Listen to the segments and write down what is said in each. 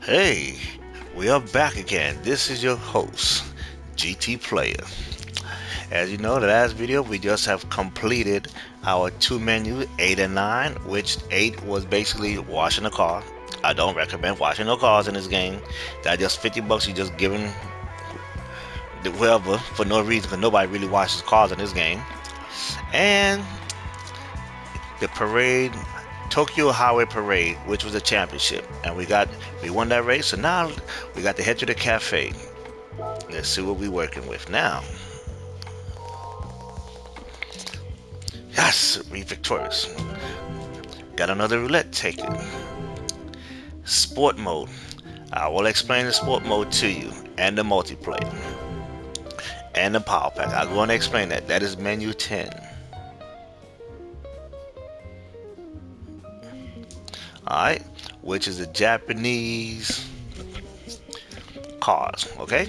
Hey, we are back again. This is your host, GT Player. As you know, the last video we just have completed our two menus, 8 and 9, which 8 was basically washing a car. I don't recommend washing no cars in this game. That just 50 bucks you just giving the whoever for no reason because nobody really washes cars in this game. And the parade, Tokyo Highway Parade, which was a championship, and we won that race. So now we got to head to the cafe. Let's see what we're working with now. Yes, we victorious. Got another roulette ticket. Sport mode. I will explain the sport mode to you and the multiplayer and the power pack. I'm going to explain that. That is menu 10. Alright, which is the Japanese cars. Okay,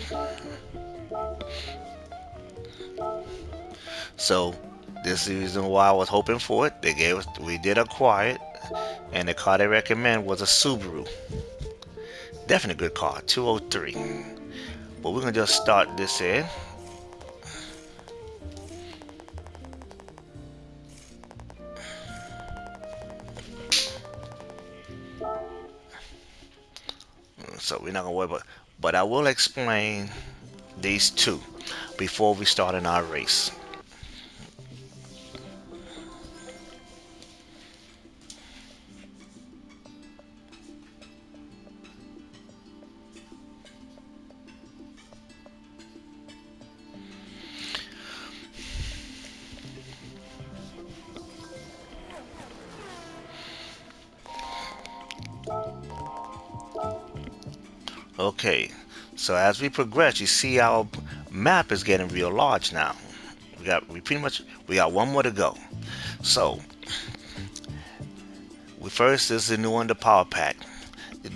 so this is the reason why I was hoping for it. They gave us, we did acquire it, and the car they recommend was a Subaru. Definitely a good car, 203. But we're gonna just start this here. So we're not gonna worry about, but I will explain these two before we start in our race. Okay, so as we progress, you see our map is getting real large now. We got one more to go. So this is the new one, the power pack.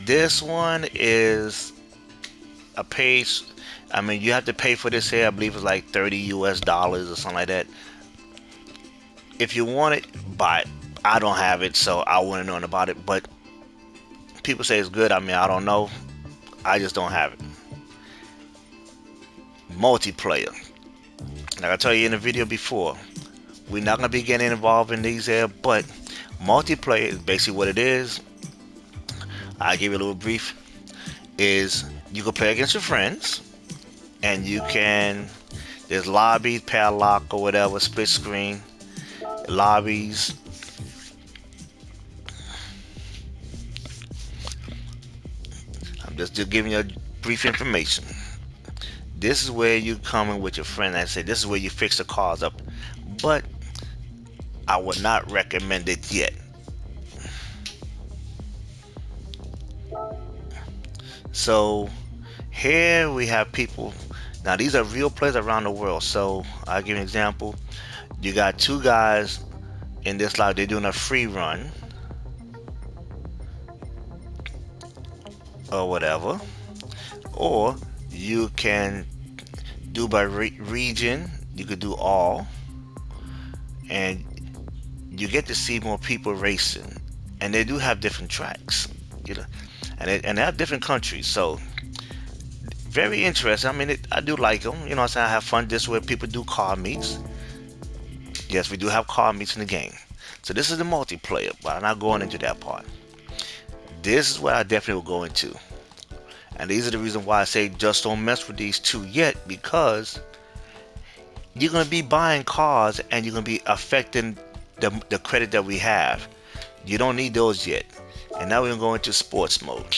This one is a page. I mean, you have to pay for this here. I believe it's like 30 US dollars or something like that. If you want it, buy it. I don't have it, so I wouldn't know about it. But people say it's good. I mean, I don't know. I just don't have it. Multiplayer. Like I told you in the video before, we're not gonna be getting involved in these here, but multiplayer is basically what it is. I'll give you a little brief. Is you can play against your friends, and you can. There's lobbies, padlock or whatever, split screen lobbies. I'm just giving you brief information. This is where you come in with your friend. I say this is where you fix the cars up, but I would not recommend it yet. So here we have people. Now these are real players around the world. So I'll give you an example. You got two guys in this live. They're doing a free run or whatever, or you can do by region. You could do all, and you get to see more people racing. And they do have different tracks, you know, and they have different countries. So very interesting. I mean, I do like them. You know, what I'm saying, I have fun. This is where people do car meets. Yes, we do have car meets in the game. So this is the multiplayer, but I'm not going into that part. This is what I definitely will go into. And these are the reasons why I say just don't mess with these two yet, because you're going to be buying cars and you're going to be affecting the credit that we have. You don't need those yet. And now we're going to go into sports mode.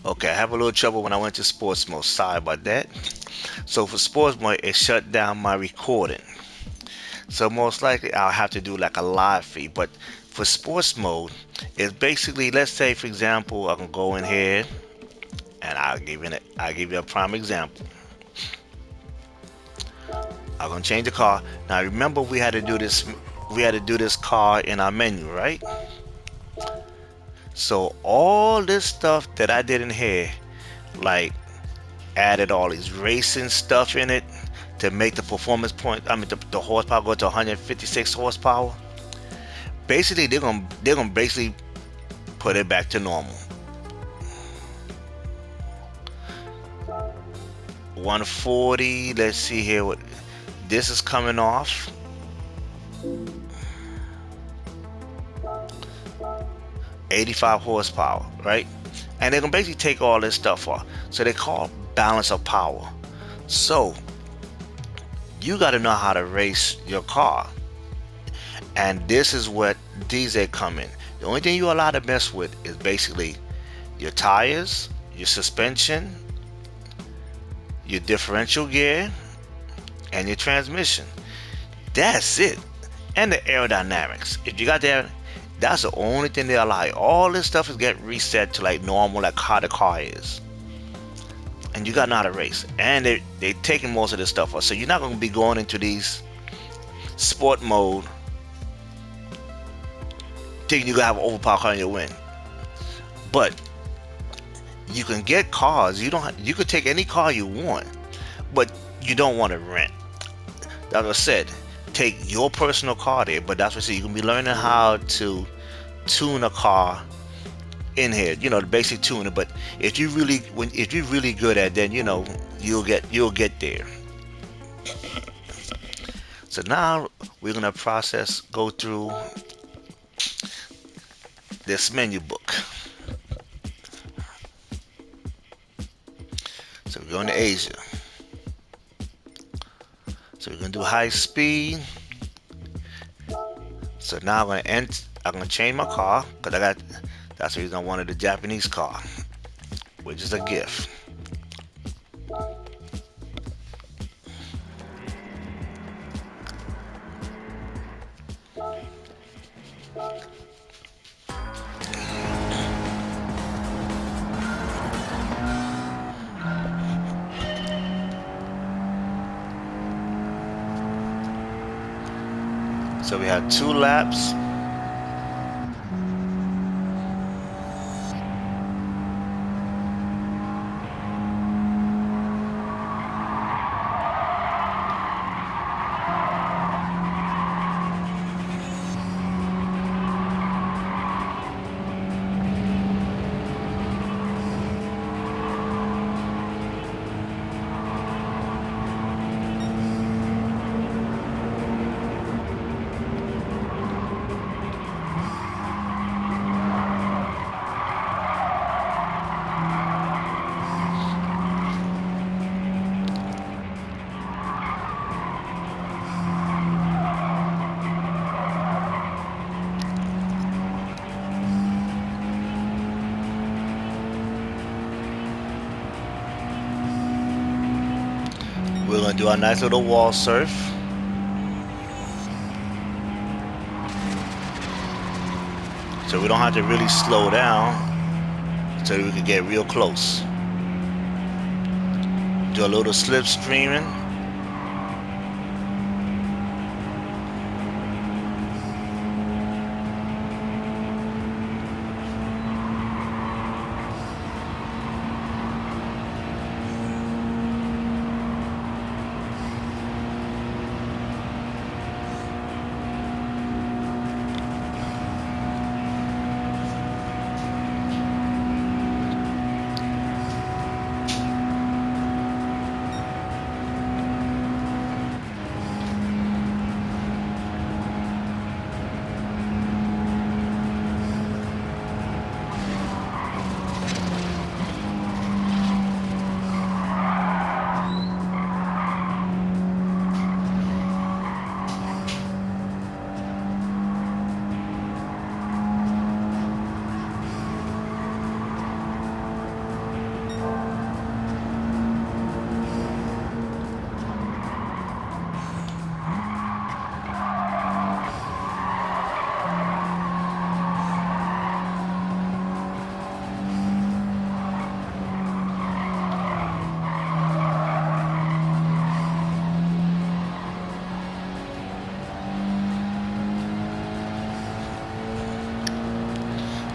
Okay, I have a little trouble when I went to sports mode. Sorry about that. So for sports mode, it shut down my recording. So most likely I'll have to do like a live feed. But for sports mode, it's basically, let's say for example, I can go in here and I'll give you a prime example. I'm gonna change the car. Now remember we had to do this. We had to do this car in our menu, right? So all this stuff that I did in here, like added all these racing stuff in it to make the performance point. I mean the horsepower go to 156 horsepower. Basically, they're gonna basically put it back to normal. 140. Let's see here. What this is coming off. 85 horsepower, right? And they're gonna basically take all this stuff off. So they call balance of power. So you got to know how to race your car, and this is what these are coming. The only thing you're allowed to mess with is basically your tires, your suspension, your differential gear, and your transmission. That's it. And the aerodynamics. If you got that, that's the only thing they allow. All this stuff is get reset to like normal, like how the car is. And you got to know how to race. And they taking most of this stuff off. So you're not going to be going into these sport mode thinking you're going to have an overpowered car in your win. But you can get cars. You could take any car you want, but you don't want to rent. Like I said, take your personal car there. But that's what I say. You can be learning how to tune a car in here. You know, the basic tuning. But if you're really good at, then you'll get there. So now we're gonna go through this menu book. So we're going to Asia. So we're gonna do high speed. So now I'm gonna change my car because that's the reason I wanted a Japanese car, which is a gift. So we have 2 laps. We're gonna do our nice little wall surf. So we don't have to really slow down so we can get real close. Do a little slip streaming.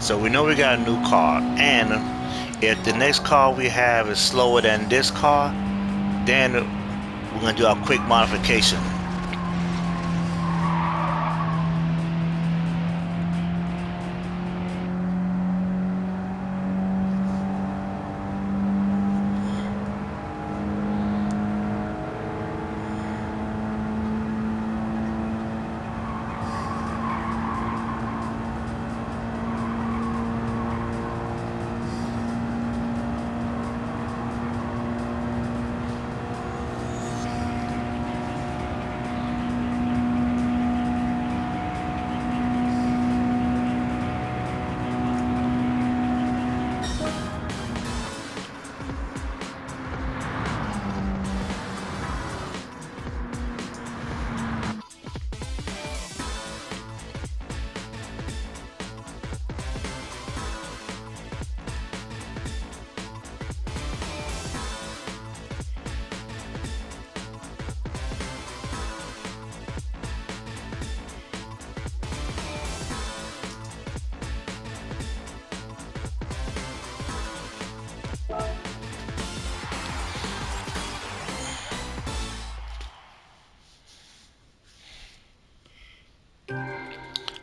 So we know we got a new car, and if the next car we have is slower than this car, then we're gonna do our quick modification.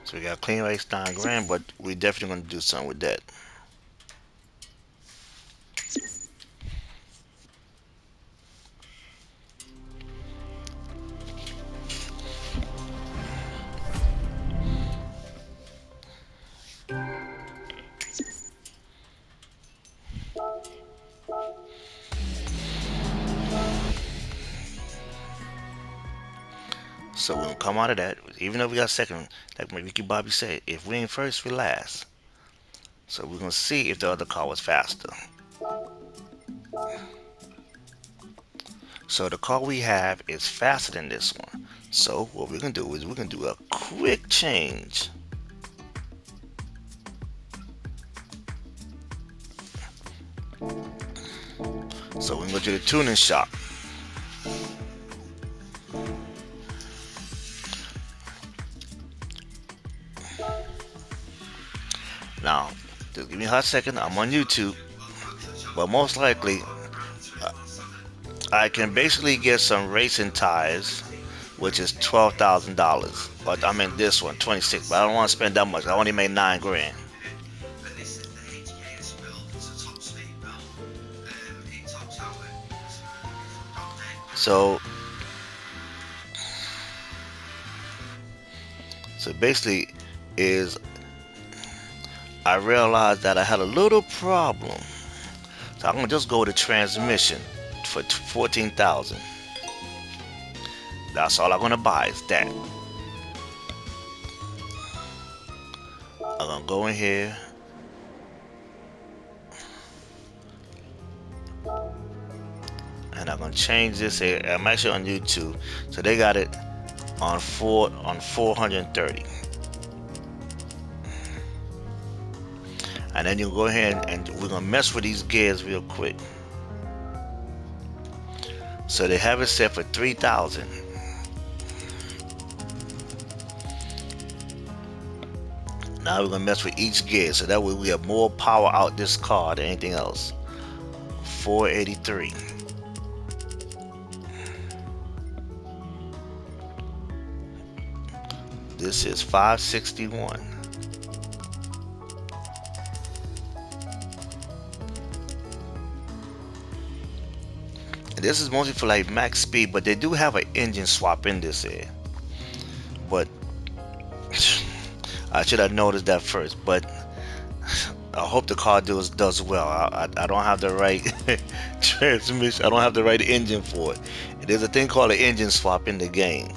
So we got clean race 9 grand, but we definitely gonna do something with that. So we're gonna come out of that. Even though we got second, like Ricky Bobby said, if we ain't first, we last. So we're gonna see if the other car was faster. So the car we have is faster than this one. So what we're gonna do is we're gonna do a quick change. So we can go to the tuning shop. Now, just give me a hot second. I'm on YouTube, but most likely I can basically get some racing tires, which is $12,000. But I mean this one, 26. But I don't want to spend that much. I only made 9 grand. So, so basically, is I realized that I had a little problem. So I'm gonna just go to transmission for 14,000. That's all I'm gonna buy is that. I'm gonna go in here and I'm gonna change this here. I'm actually on YouTube, so they got it on 430. And then you go ahead and we're gonna mess with these gears real quick. So they have it set for 3,000. Now we're gonna mess with each gear, so that way we have more power out this car than anything else. 483. This is 561. And this is mostly for like max speed, but they do have an engine swap in this here. But I should have noticed that first. But I hope the car does well. I don't have the right transmission. I don't have the right engine for it. There's a thing called an engine swap in the game.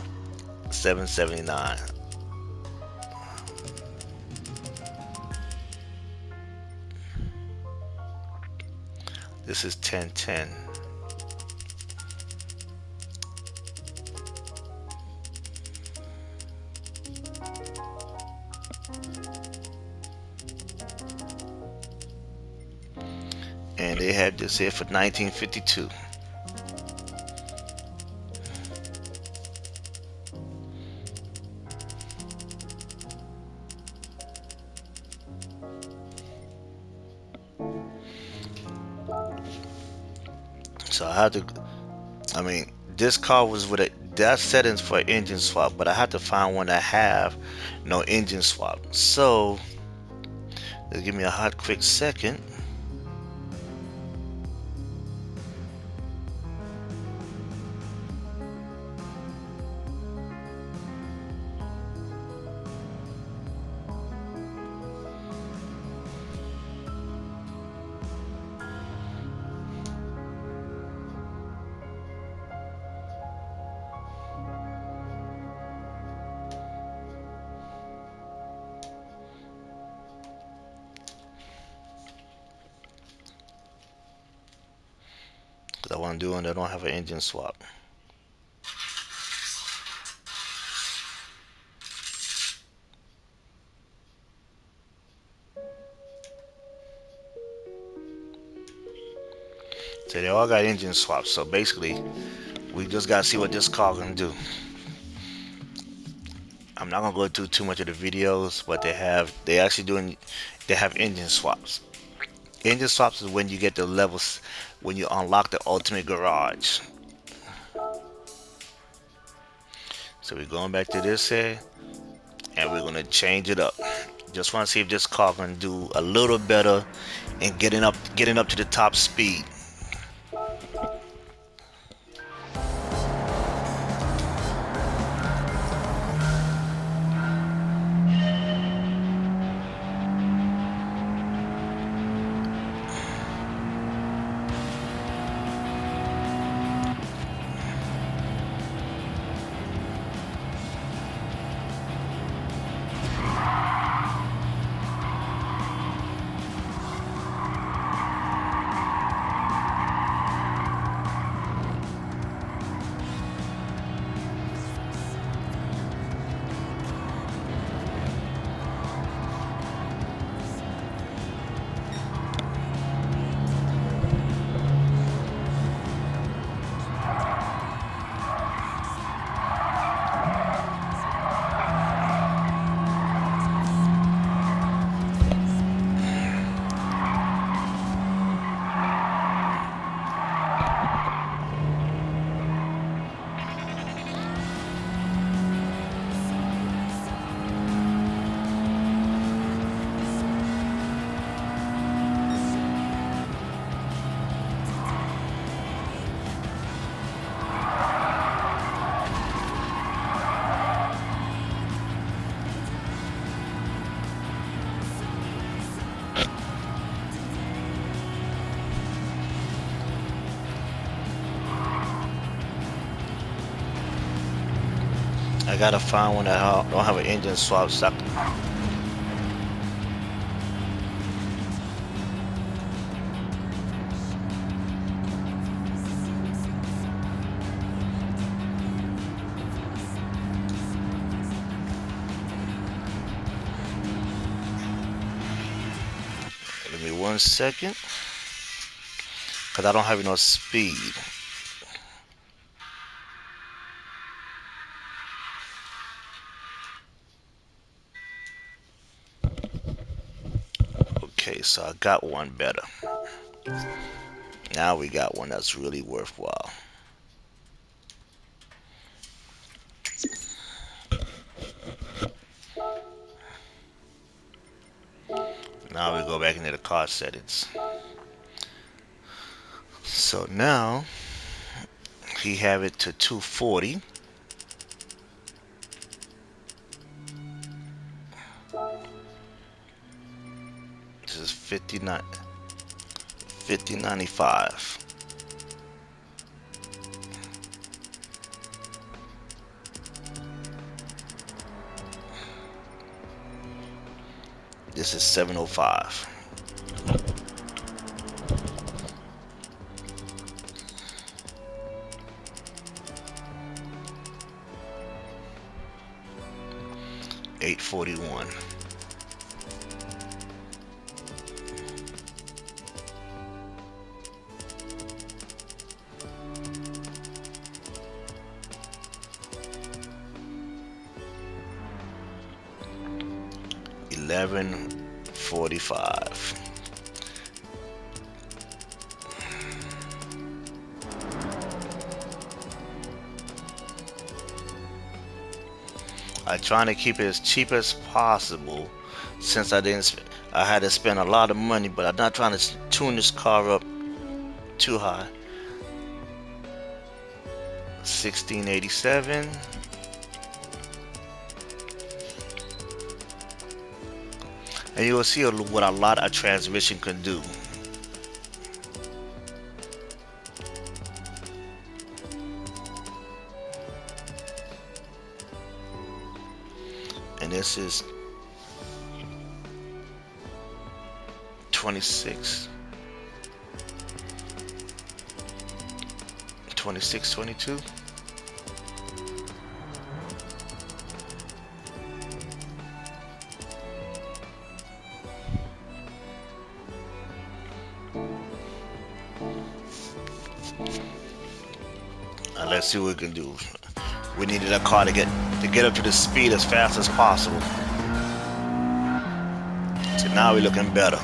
779. This is 1010. And they had this here for 1952. So I had to, I mean, this car was with that settings for engine swap, but I had to find one that have no engine swap. So, just give me a hot quick second. Because I want to do one that don't have an engine swap. So they all got engine swaps. So basically, we just gotta see what this car gonna do. I'm not gonna go through too much of the videos, but they have engine swaps. Engine swaps is when you get the levels, when you unlock the ultimate garage. So we're going back to this here, and we're gonna change it up. Just want to see if this car can do a little better in getting up to the top speed. I gotta find one that don't have an engine swap stock. Give me 1 second, cause I don't have enough speed. Okay, so I got one better. Now we got one that's really worthwhile. Now we go back into the car settings. So now he have it to 240. This is 59, 5095. This is 705. $841. $1145. I'm trying to keep it as cheap as possible since I had to spend a lot of money, but I'm not trying to tune this car up too high. 1687. And you will see what a lot of transmission can do. And this is 26, 22. Let's see what we can do. We needed a car to get up to the speed as fast as possible. So now we're looking better.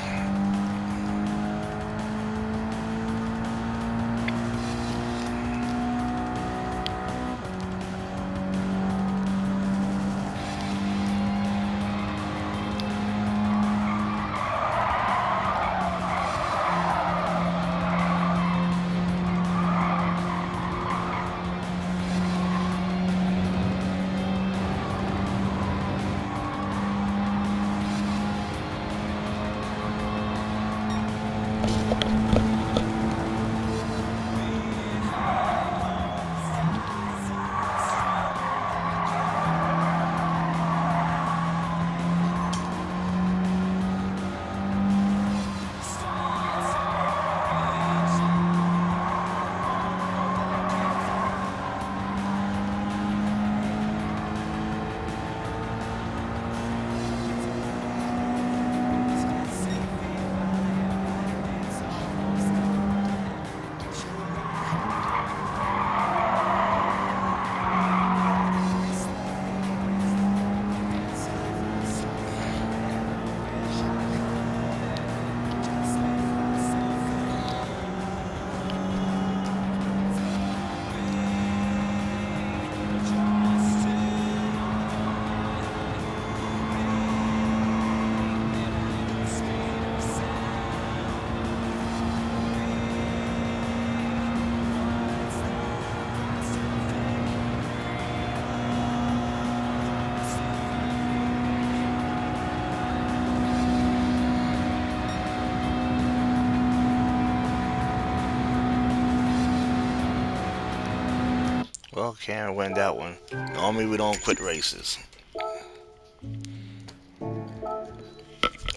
Well, Karen win that one. Normally we don't quit races.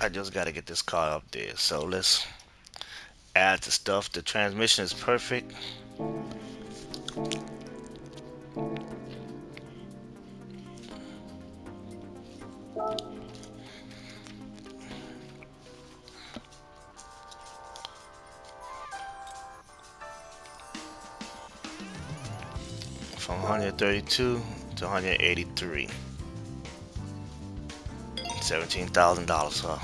I just gotta get this car up there. So let's add the stuff. The transmission is perfect. From 132 to 183. $17,000, huh?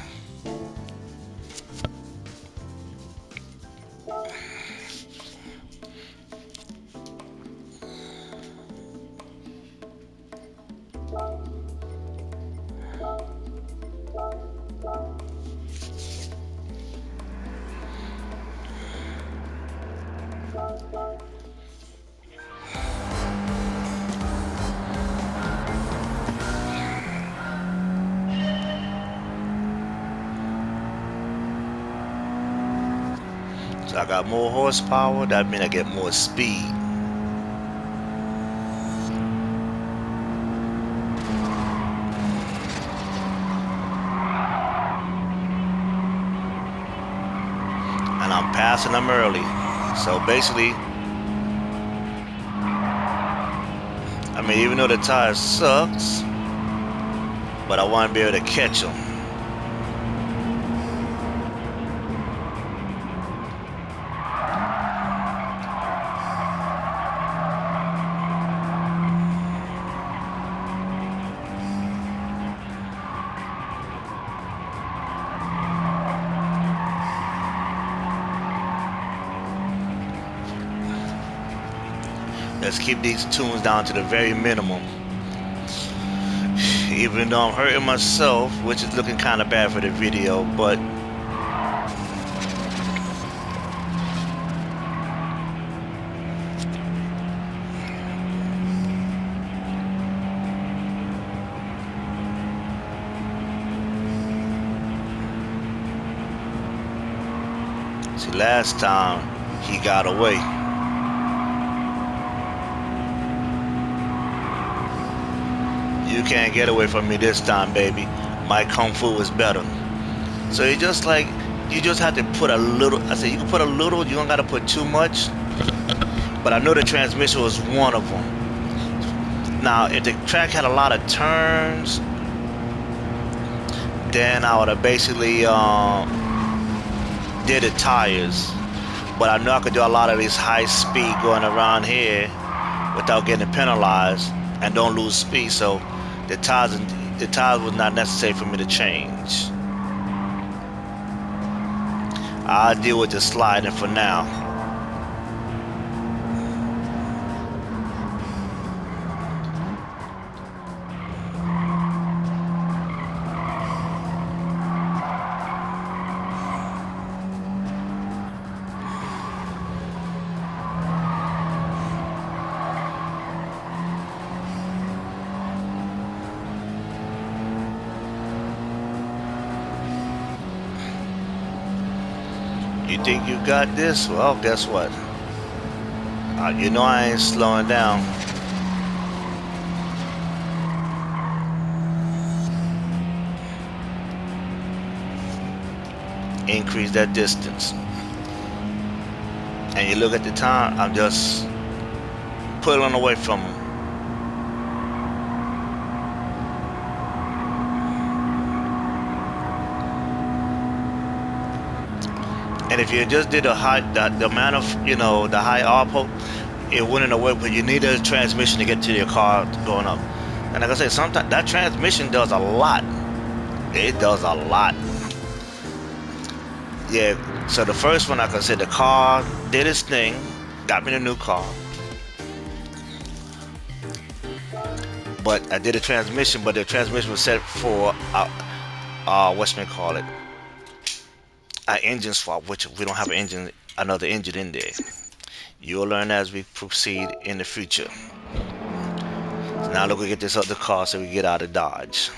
So I got more horsepower. That means I get more speed. And I'm passing them early. So basically, I mean, even though the tire sucks, but I want to be able to catch them. Let's keep these tunes down to the very minimum. Even though I'm hurting myself, which is looking kind of bad for the video, but see, last time he got away. You can't get away from me this time, baby. My kung fu is better. So you just have to put a little. I said you can put a little. You don't gotta put too much. But I know the transmission was one of them. Now, if the track had a lot of turns, then I would have basically did the tires. But I know I could do a lot of this high speed going around here without getting penalized and don't lose speed. So the tires was not necessary for me to change. I'll deal with the sliding for now. You think you got this? Well, guess what? You know I ain't slowing down. Increase that distance. And you look at the time, I'm just pulling away from them. And if you just did the amount of, the high output, it wouldn't away, but you need a transmission to get to your car going up. And like I said, sometimes that transmission does a lot. It does a lot. Yeah, so the first one, like I said, the car did its thing, got me the new car. But I did a transmission, but the transmission was set for, whatchamacallit, an engine swap, which we don't have another engine in there. You'll learn as we proceed in the future. So now look, we get this other car so we get out of Dodge.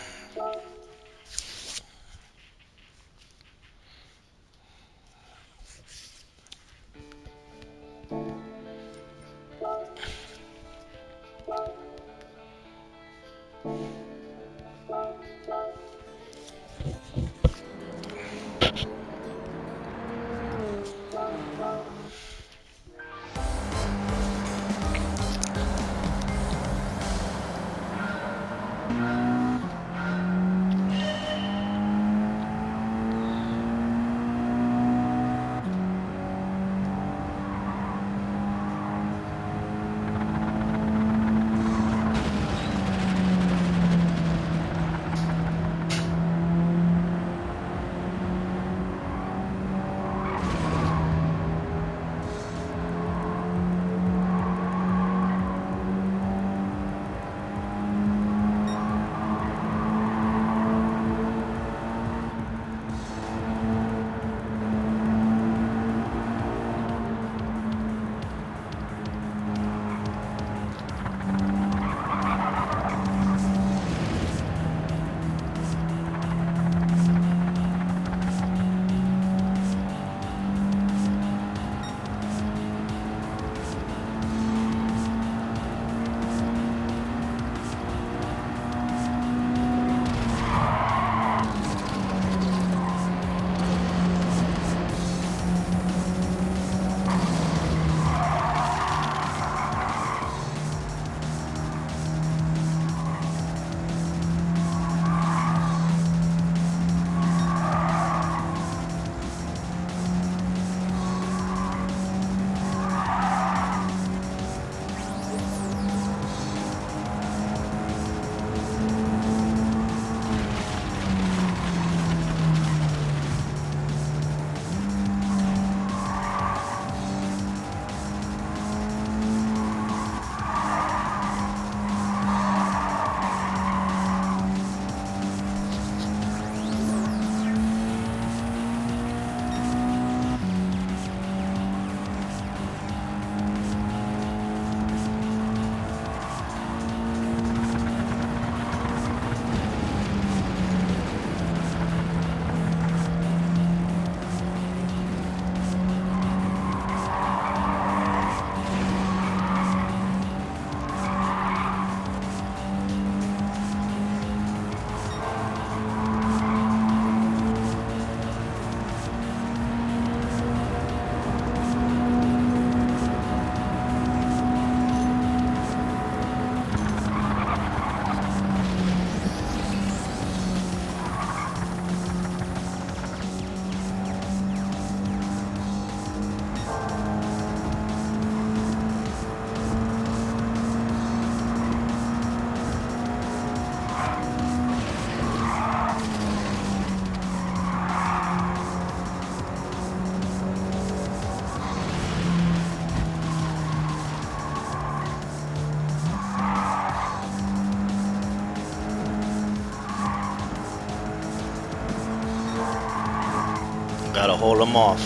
Gotta hold them off.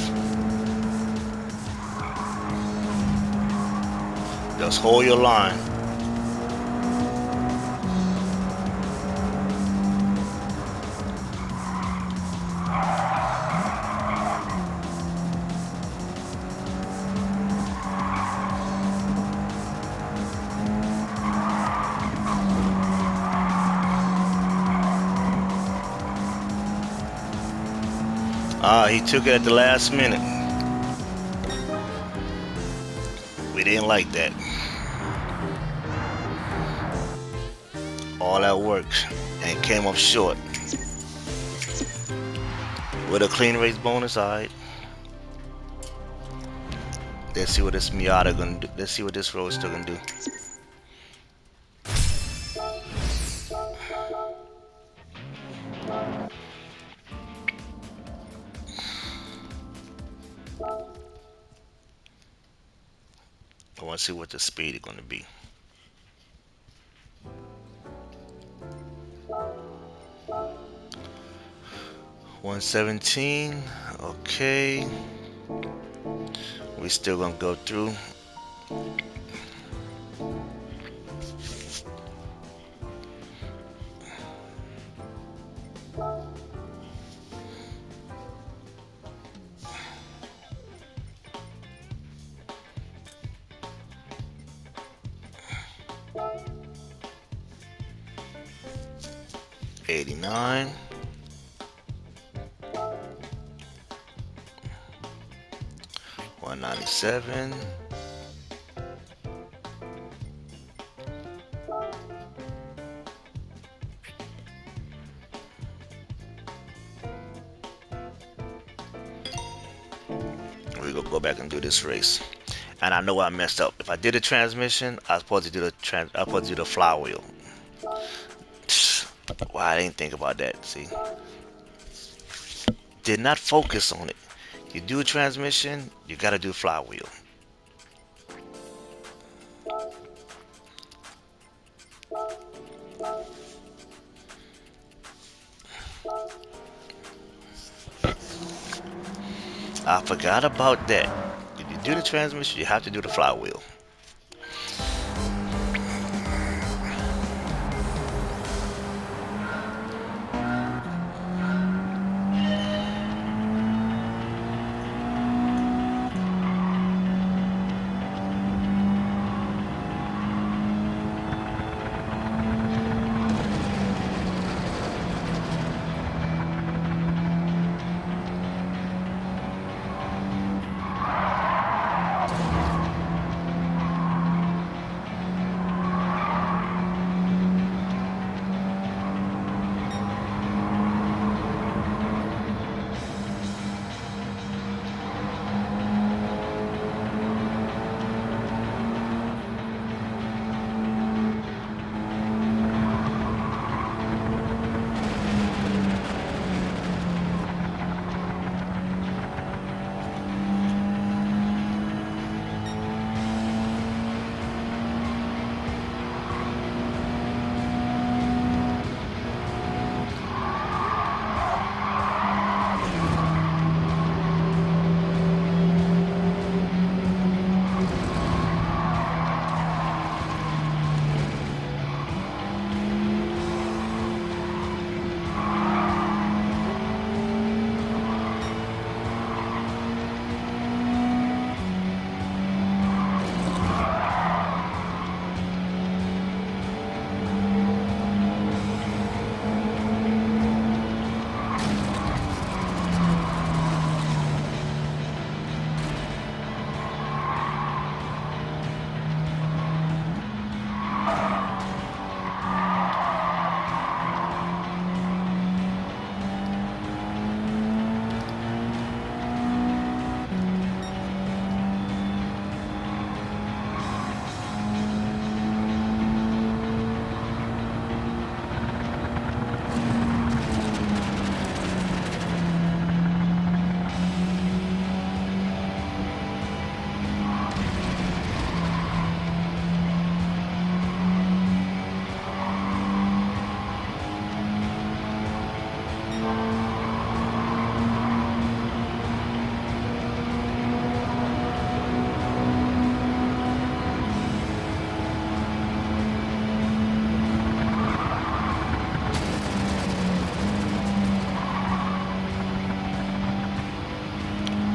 Just hold your line. Ah, he took it at the last minute. We didn't like that. All that work and came up short. With a clean race bonus, alright. Let's see what this Miata gonna do. Let's see what this Roadster gonna do. I want to see what the speed is gonna be. 117. Okay. We still gonna go through. '89. 197. We're gonna go back and do this race. And I know I messed up. If I did a transmission, I was supposed to do I was supposed to do the flywheel. Why I didn't think about that. See, did not focus on it. You do a transmission, you gotta do flywheel. I forgot about that. If you do the transmission, you have to do the flywheel.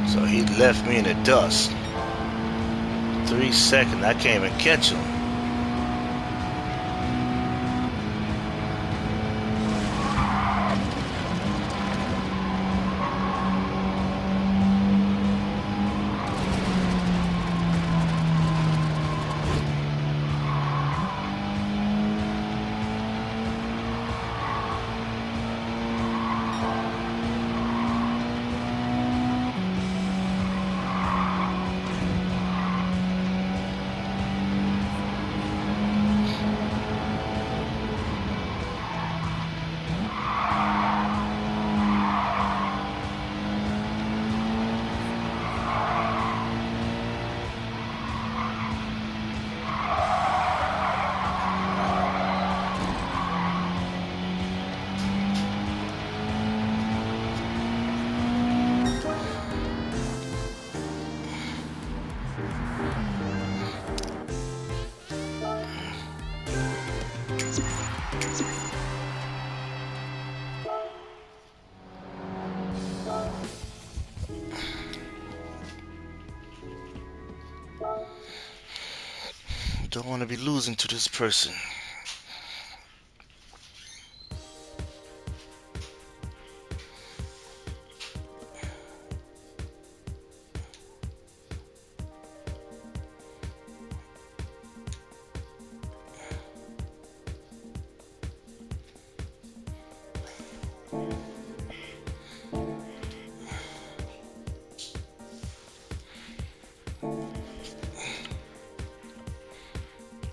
So he left me in the dust. 3 seconds, I can't even catch him. Don't want to be losing to this person.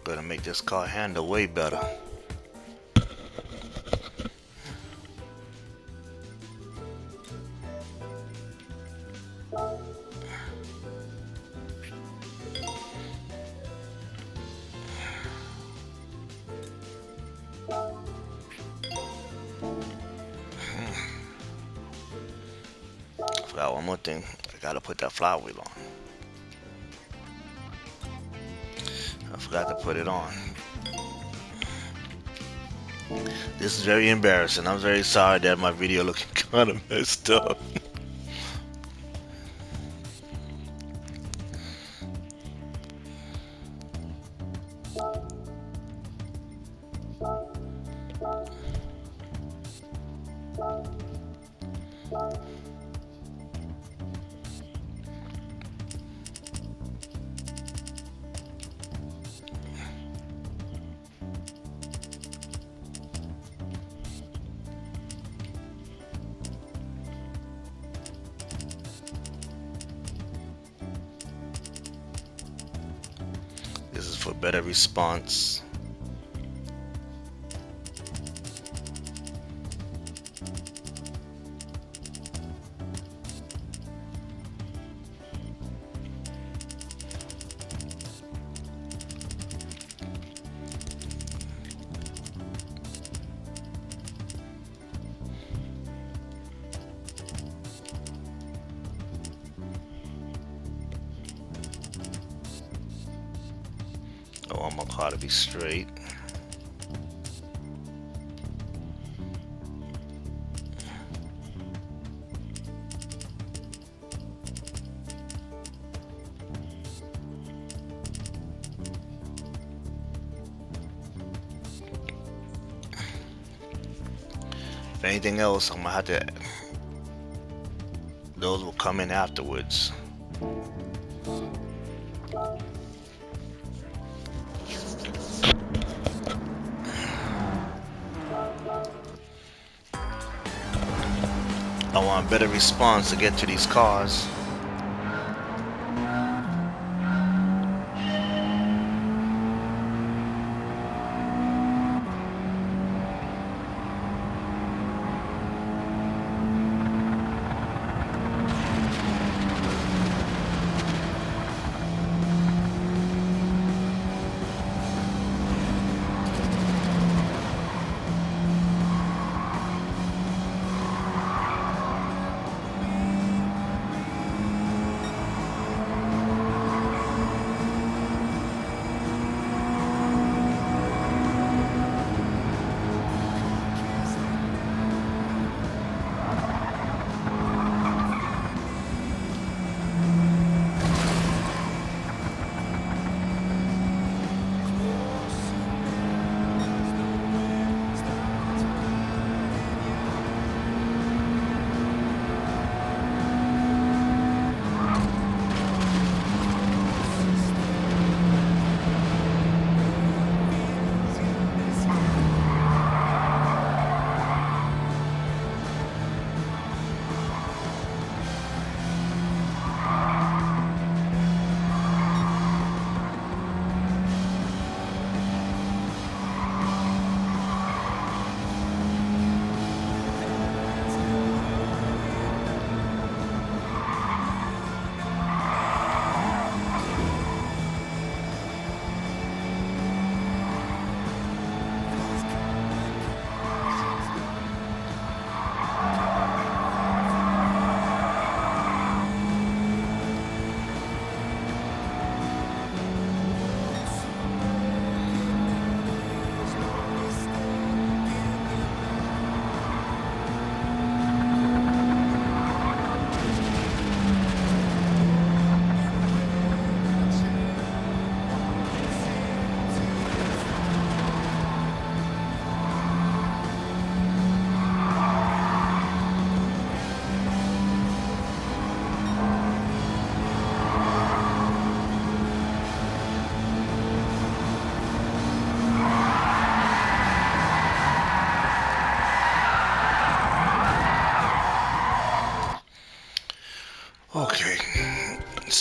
Gonna make this car handle way better. Forgot one more thing. I gotta put that flywheel on. I forgot to put it on. This is very embarrassing. I'm very sorry that my video looking kind of messed up. This is for better response. I want my car to be straight. If anything else, I'm gonna have to. Those will come in afterwards. I want a better response to get to these cars.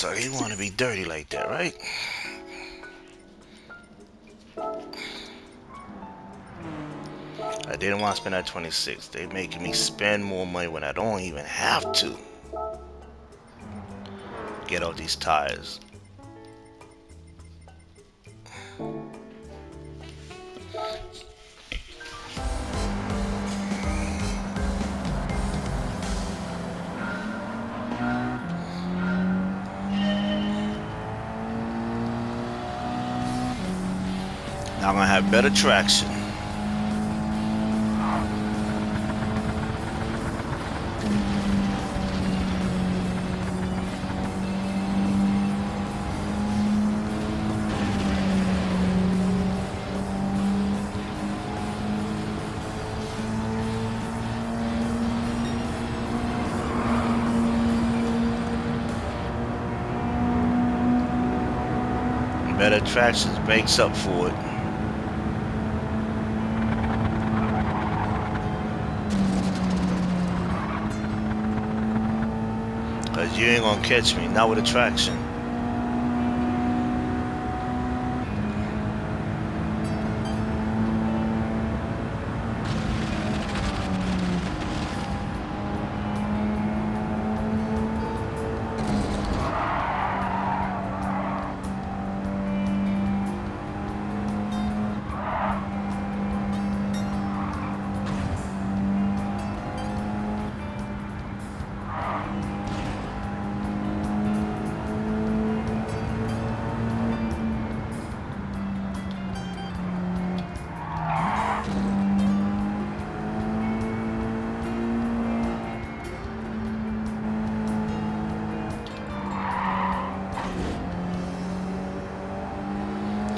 So he want to be dirty like that, right? I didn't want to spend that 26. They making me spend more money when I don't even have to get all these tires. Now I'm gonna have better traction. Better traction makes up for it. Cause you ain't gonna catch me, not with a traction.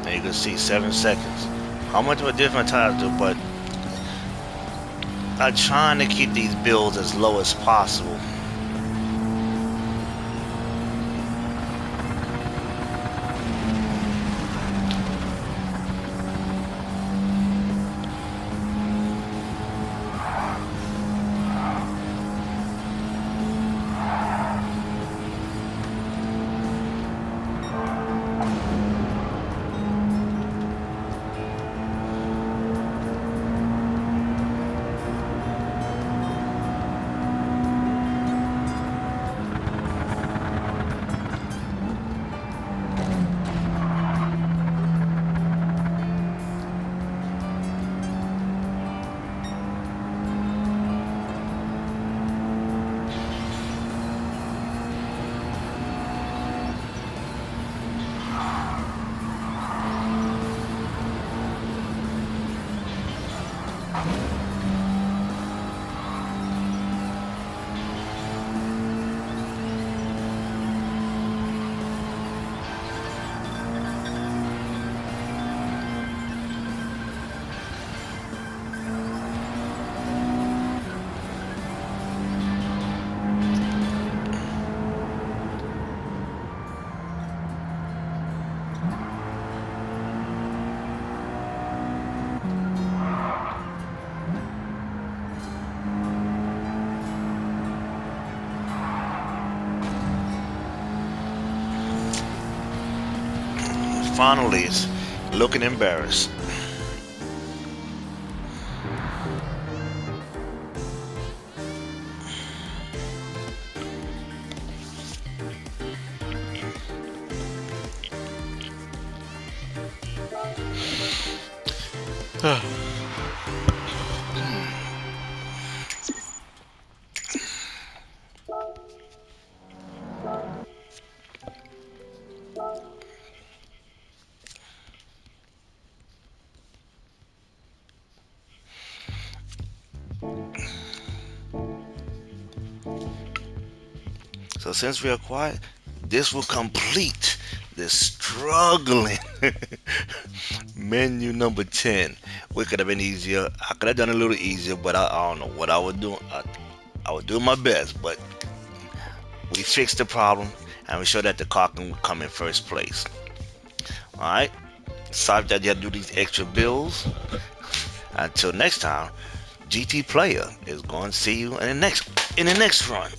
And you can see 7 seconds. How much of a different tires do, but I'm trying to keep these bills as low as possible. Finally, it's looking embarrassed. So since we are quiet, this will complete the struggling menu number 10. We could have been easier. I could have done a little easier, but I don't know what I would do. I would do my best, but we fixed the problem and we showed that the car can come in first place. Alright? Sorry that you had to do these extra bills. Until next time, GT Player is going to see you in the next run.